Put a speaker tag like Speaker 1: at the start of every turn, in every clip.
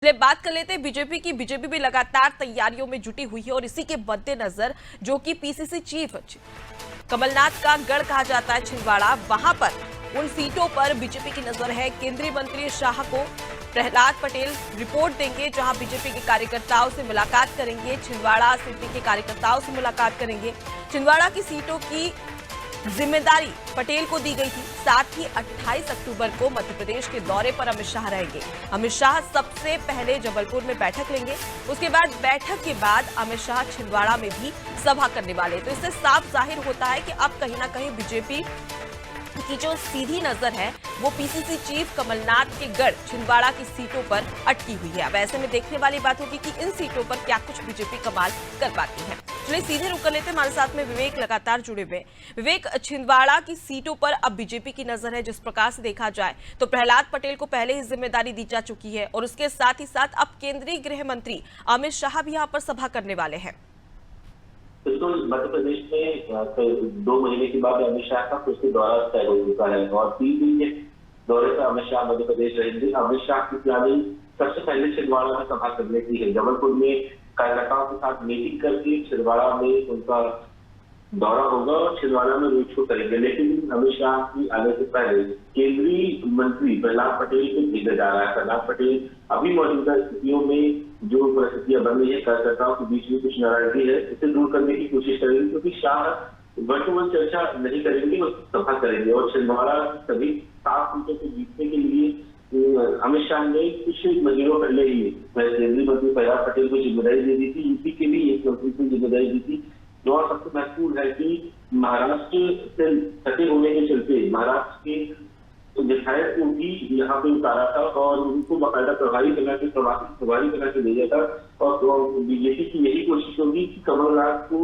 Speaker 1: चलिए बात कर लेते हैं बीजेपी भी लगातार तैयारियों में जुटी हुई है और इसी के मद्देनजर जो कि पीसीसी चीफ कमलनाथ का गढ़ कहा जाता है छिंदवाड़ा, वहां पर उन सीटों पर बीजेपी की नजर है। केंद्रीय मंत्री शाह को प्रहलाद पटेल रिपोर्ट देंगे, जहां बीजेपी के कार्यकर्ताओं से मुलाकात करेंगे, छिंदवाड़ा सीट के कार्यकर्ताओं से मुलाकात करेंगे। छिंदवाड़ा की सीटों की जिम्मेदारी पटेल को दी गई थी। साथ ही 28 अक्टूबर को मध्य प्रदेश के दौरे पर अमित शाह रहेंगे। अमित शाह सबसे पहले जबलपुर में बैठक लेंगे, उसके बाद बैठक के बाद अमित शाह छिंदवाड़ा में भी सभा करने वाले। तो इससे साफ जाहिर होता है कि अब कहीं ना कहीं बीजेपी की जो सीधी नजर है वो पीसीसी चीफ कमलनाथ के गढ़ छिंदवाड़ा की सीटों पर अटकी हुई है। अब ऐसे में देखने वाली बात होगी कि इन सीटों पर क्या कुछ बीजेपी कमाल कर पाती है। चलिए सीधे रुक कर लेते हैं, हमारे साथ में विवेक लगातार जुड़े हुए। विवेक, छिंदवाड़ा की सीटों पर अब बीजेपी की नजर है। जिस प्रकार से देखा जाए तो प्रहलाद पटेल को पहले ही जिम्मेदारी दी जा चुकी है और उसके साथ ही साथ अब केंद्रीय गृह मंत्री अमित शाह भी यहाँ पर सभा करने वाले हैं।
Speaker 2: बिल्कुल, मध्य प्रदेश में 2 महीने के बाद अमित शाह का फिर से दौरा तय हो चुका है और 3 दिन के दौरे पर अमित शाह मध्य प्रदेश रहेंगे। अमित शाह की प्लानिंग सबसे पहले छिंदवाड़ा में सभा करने की है। जबलपुर में कार्यकर्ताओं के साथ मीटिंग करके छिंदवाड़ा में उनका दौरा होगा और छिंदवाड़ा में रोड शो करेंगे। लेकिन अमित शाह की आने से पहले केंद्रीय मंत्री प्रहलाद पटेल को भेजा जा रहा है। प्रहलाद पटेल अभी मौजूदा स्थितियों में जो परिस्थितियां बन रही है, कार्यकर्ताओं के बीच में कुछ नाराजगी है, इसे दूर करने की कोशिश करेंगे, क्योंकि शाह वर्तमान चर्चा नहीं करेंगे, वो सभा करेंगे। और छिंदवाड़ा सभी 7 सीटों को जीतने के लिए अमित शाह ने कुछ महीनों पहले ही केंद्रीय मंत्री प्रहलाद पटेल को जिम्मेदारी दे दी थी। यूपी के भी एक मंत्री को जिम्मेदारी दी थी। और सबसे महत्वपूर्ण है कि महाराष्ट्र से सटे होने के चलते महाराष्ट्र के विधायक को भी यहाँ पे उतारा था और उनको बाकायदा प्रभारी बना के भेजा था। और बीजेपी की यही कोशिश होगी कि कमलनाथ को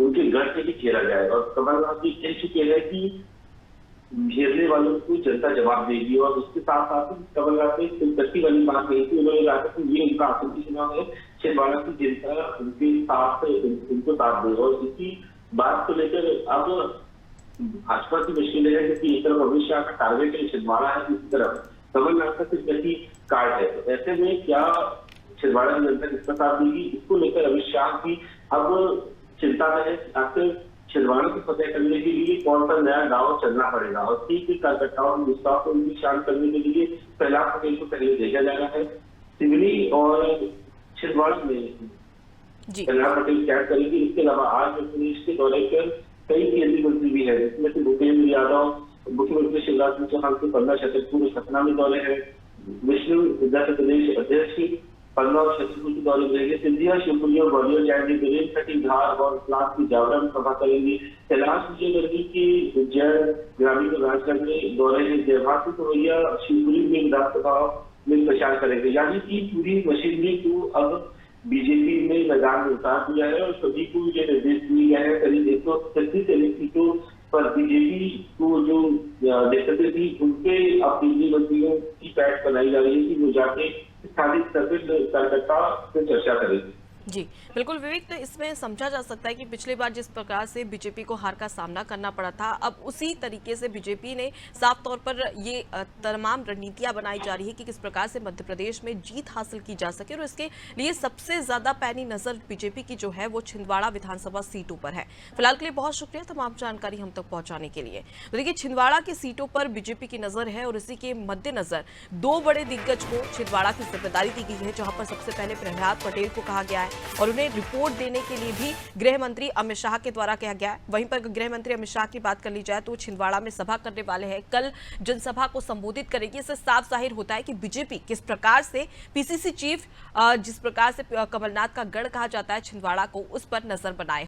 Speaker 2: उनके गढ़ से ही घेरा जाए। और कमलनाथ जी कह चुके हैं कि घेरने वालों को जनता जवाब देगी। और उसके साथ साथ कमलनाथ ने दिलचस्पी वाली बात कही थी, उन्होंने कहा था कि ये उनका आखिरी चुनाव है, छिंदवाड़ा की जनता उनके साथ उनको साथ दे। और इसी बात को लेकर अब भाजपा की मुश्किल है, क्योंकि एक तरफ अमित शाह का टारगेट है छिंदवाड़ा है, दूसरी तरफ कमलनाथ का सिर्फ यही कार्ड है। तो ऐसे में क्या छिंदवाड़ा की जनता किसका साथ देगी, इसको लेकर अमित शाह की अब चिंता में है। आखिर छिंदवाड़ा को फतेह करने के लिए कौन सा नया गांव चलना पड़ेगा और ठीक कार्यकर्ताओं के विश्वास को उनकी शांत करने के लिए प्रहलाद पटेल को पहले भेजा जा रहा है। सिवनी और छिंदवाड़ा में प्रहलाद पटेल क्या करेंगे। इसके अलावा आज मध्य प्रदेश के दौरे पर कई केंद्रीय मंत्री भी है, जिसमें से भूपेंद्र यादव, मुख्यमंत्री शिवराज सिंह चौहान के 15 छतरपुर सतना में दौरे है। विष्णु विद्या प्रदेश अध्यक्ष 15 छतरपुर के दौरे रहेंगे। सिंधिया शिवपुरी और ग्वालियर जाएंगे। वीरेंद्र खटी धार और इस्लाम की जावरा में सभा करेंगे। कैलाश विजयवर्गीय की उज्जैन ग्रामीण राजगढ़ में दौरे है। जयभारती कवैया शिवपुरी में विधानसभा में प्रचार करेंगे। यानी कि पूरी मशीनरी को अब बीजेपी ने मैदान में उतार दिया है और सभी को ये निर्देश दिए गए हैं। करीब 136 सीटों पर बीजेपी को जो दिक्कतें थी उनके अब केंद्रीय मंत्रियों की पैठ बनाई जा रही है कि वो जाके स्थानीय स्तर पर कार्यकर्ता से चर्चा करेंगे।
Speaker 1: जी बिल्कुल विवेक, तो इसमें समझा जा सकता है कि पिछली बार जिस प्रकार से बीजेपी को हार का सामना करना पड़ा था, अब उसी तरीके से बीजेपी ने साफ तौर पर ये तमाम रणनीतियां बनाई जा रही है कि किस प्रकार से मध्य प्रदेश में जीत हासिल की जा सके। और इसके लिए सबसे ज्यादा पैनी नजर बीजेपी की जो है वो छिंदवाड़ा विधानसभा सीटों पर है। फिलहाल के लिए बहुत शुक्रिया तमाम जानकारी हम तक पहुंचाने के लिए। तो देखिए छिंदवाड़ा की सीटों पर बीजेपी की नजर है और इसी के मद्देनजर 2 बड़े दिग्गज को छिंदवाड़ा की जिम्मेदारी दी गई है, जहां पर सबसे पहले प्रहलाद पटेल को कहा गया है और उन्हें रिपोर्ट देने के लिए भी गृह मंत्री अमित शाह के द्वारा कहा गया है। वहीं पर गृह मंत्री अमित शाह की बात कर ली जाए तो छिंदवाड़ा में सभा करने वाले हैं, कल जनसभा को संबोधित करेगी। इससे साफ जाहिर होता है कि बीजेपी किस प्रकार से पीसीसी चीफ जिस प्रकार से कमलनाथ का गढ़ कहा जाता है छिंदवाड़ा को, उस पर नजर बनाए।